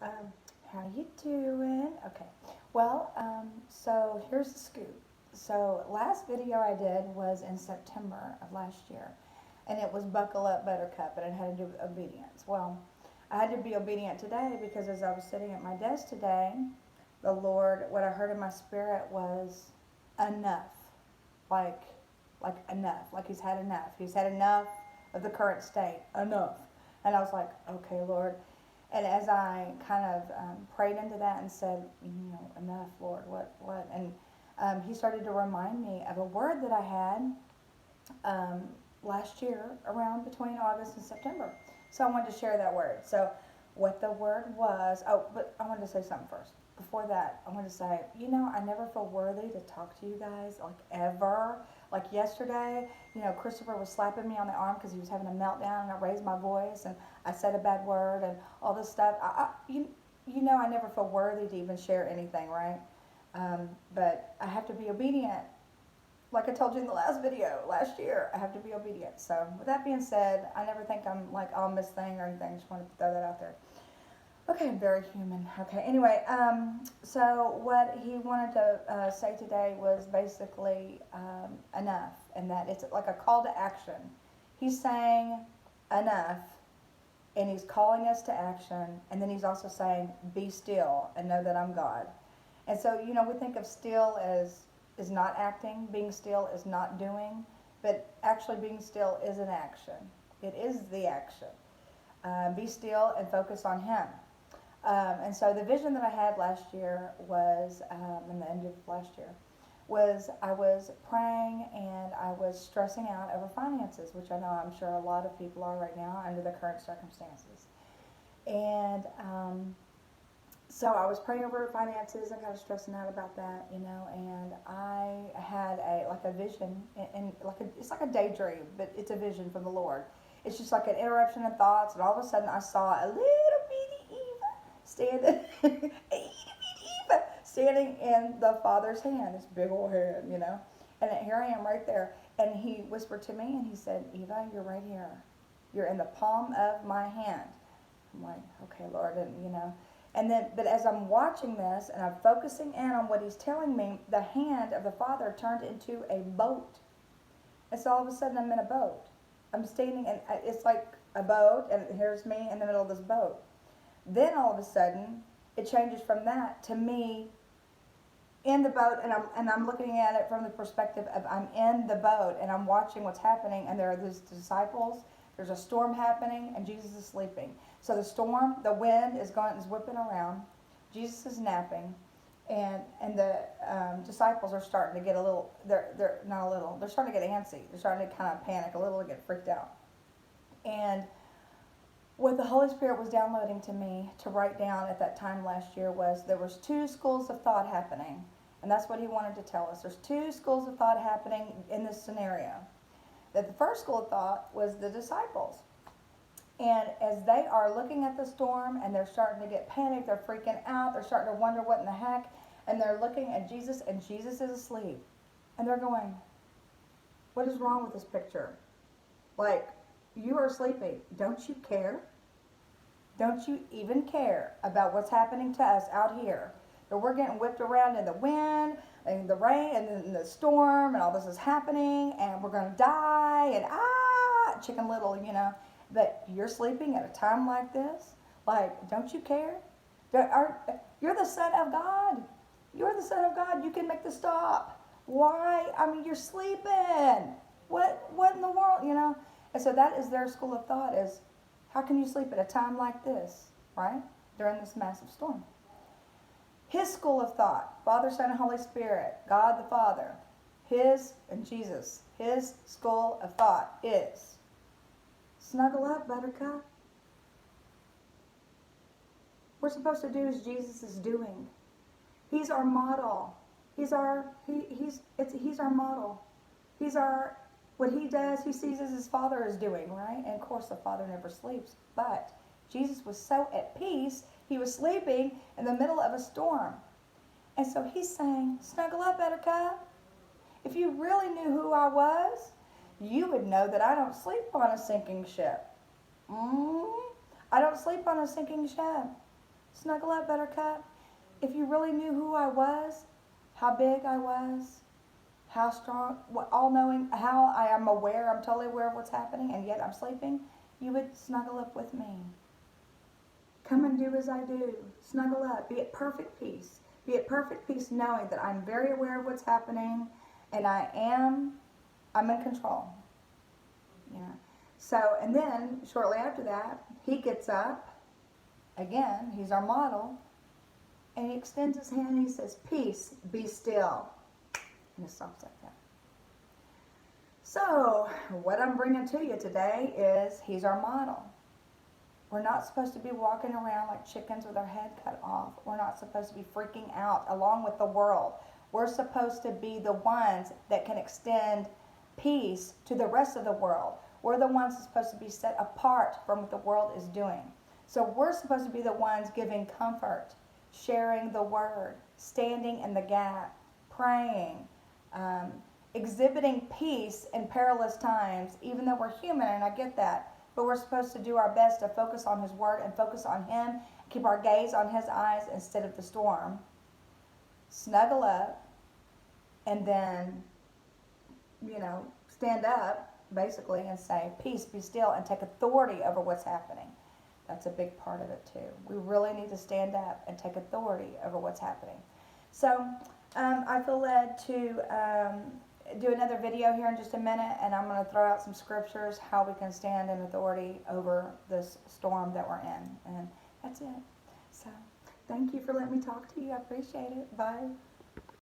Um, how you doing? Okay. Well, so here's the scoop. So last video I did was in September of last year, and it was Buckle Up Buttercup, and it had to do with obedience. Well, I had to be obedient today because as I was sitting at my desk today, the Lord, what I heard in my spirit was enough. Like, like enough. Like He's had enough. He's had enough of the current state. Enough. And I was like, okay, Lord. And as I kind of prayed into that and said, enough, Lord, what? And He started to remind me of a word that I had last year around between August and September. So I wanted to share that word. So what the word was, but I wanted to say something first. Before that, I wanted to say, I never feel worthy to talk to you guys, like ever. Like yesterday, Christopher was slapping me on the arm because he was having a meltdown, and I raised my voice and I said a bad word and all this stuff. I never feel worthy to even share anything, right? But I have to be obedient. Like I told you in the last video last year, I have to be obedient. So with that being said, I never think I'm like I'll miss thing or anything. Just wanted to throw that out there. Okay, I'm very human. Okay, anyway, so what he wanted to say today was basically enough, and that it's like a call to action. He's saying enough, and he's calling us to action, and then he's also saying, be still and know that I'm God. And so, we think of still as is not acting, being still is not doing, but actually being still is an action. It is the action. Be still and focus on Him. And so the vision that I had last year was, in the end of last year, was I was praying and I was stressing out over finances, which I know I'm sure a lot of people are right now under the current circumstances. And so I was praying over finances and kind of stressing out about that, and I had a vision, and it's like a daydream, but it's a vision from the Lord. It's just like an interruption in thoughts, and all of a sudden I saw a little bitty standing, standing in the Father's hand, this big old hand, And here I am right there. And He whispered to me and He said, Eva, you're right here. You're in the palm of my hand. I'm like, okay, Lord, And then, but as I'm watching this and I'm focusing in on what He's telling me, the hand of the Father turned into a boat. And so all of a sudden I'm in a boat. I'm standing, and it's like a boat, and here's me in the middle of this boat. Then all of a sudden, it changes from that to me in the boat, and I'm looking at it from the perspective of I'm in the boat, and I'm watching what's happening, and there are these disciples. There's a storm happening, and Jesus is sleeping. So the storm, the wind is whipping around. Jesus is napping, and the disciples are starting to get a little. They're not a little. They're starting to get antsy. They're starting to kind of panic a little and get freaked out. And what the Holy Spirit was downloading to me to write down at that time last year was there was two schools of thought happening, and that's what He wanted to tell us. There's two schools of thought happening in this scenario. That the first school of thought was the disciples. And as they are looking at the storm and they're starting to get panicked, they're freaking out, they're starting to wonder what in the heck, and they're looking at Jesus, and Jesus is asleep. And they're going, what is wrong with this picture? Like, you are sleeping. Don't you care? Don't you even care about what's happening to us out here? That we're getting whipped around in the wind and the rain and in the storm, and all this is happening, and we're going to die, and Chicken Little, But you're sleeping at a time like this? Like, don't you care? You're the Son of God. You're the Son of God. You can make the stop. Why? I mean, you're sleeping. What in the world, And so that is their school of thought is, how can you sleep at a time like this, right? During this massive storm. His school of thought, Father, Son, and Holy Spirit, God the Father, His and Jesus, His school of thought is, snuggle up, Buttercup. We're supposed to do as Jesus is doing. He's our model. He's our model. He's our, what He does, He sees as His Father is doing, right? And of course the Father never sleeps, but Jesus was so at peace, He was sleeping in the middle of a storm. And so He's saying, snuggle up, Buttercup. If you really knew who I was, you would know that I don't sleep on a sinking ship. I don't sleep on a sinking ship. Snuggle up, Buttercup. If you really knew who I was, how big I was, how strong, what all-knowing, how I am aware, I'm totally aware of what's happening, and yet I'm sleeping, you would snuggle up with me. Come and do as I do. Snuggle up. Be at perfect peace. Be at perfect peace knowing that I'm very aware of what's happening and I'm in control. Yeah. So, and then shortly after that, he gets up. Again, he's our model. And he extends his hand and he says, peace, be still. And it stops like that. So, what I'm bringing to you today is he's our model. We're not supposed to be walking around like chickens with our head cut off. We're not supposed to be freaking out along with the world. We're supposed to be the ones that can extend peace to the rest of the world. We're the ones that's supposed to be set apart from what the world is doing. So we're supposed to be the ones giving comfort, sharing the word, standing in the gap, praying, exhibiting peace in perilous times, even though we're human, and I get that. But we're supposed to do our best to focus on his word and focus on him, keep our gaze on his eyes instead of the storm. Snuggle up, and then, stand up, basically, and say, peace, be still, and take authority over what's happening. That's a big part of it, too. We really need to stand up and take authority over what's happening. So, I feel led to do another video here in just a minute, and I'm going to throw out some scriptures, how we can stand in authority over this storm that we're in. And that's it. So, thank you for letting me talk to you. I appreciate it. Bye.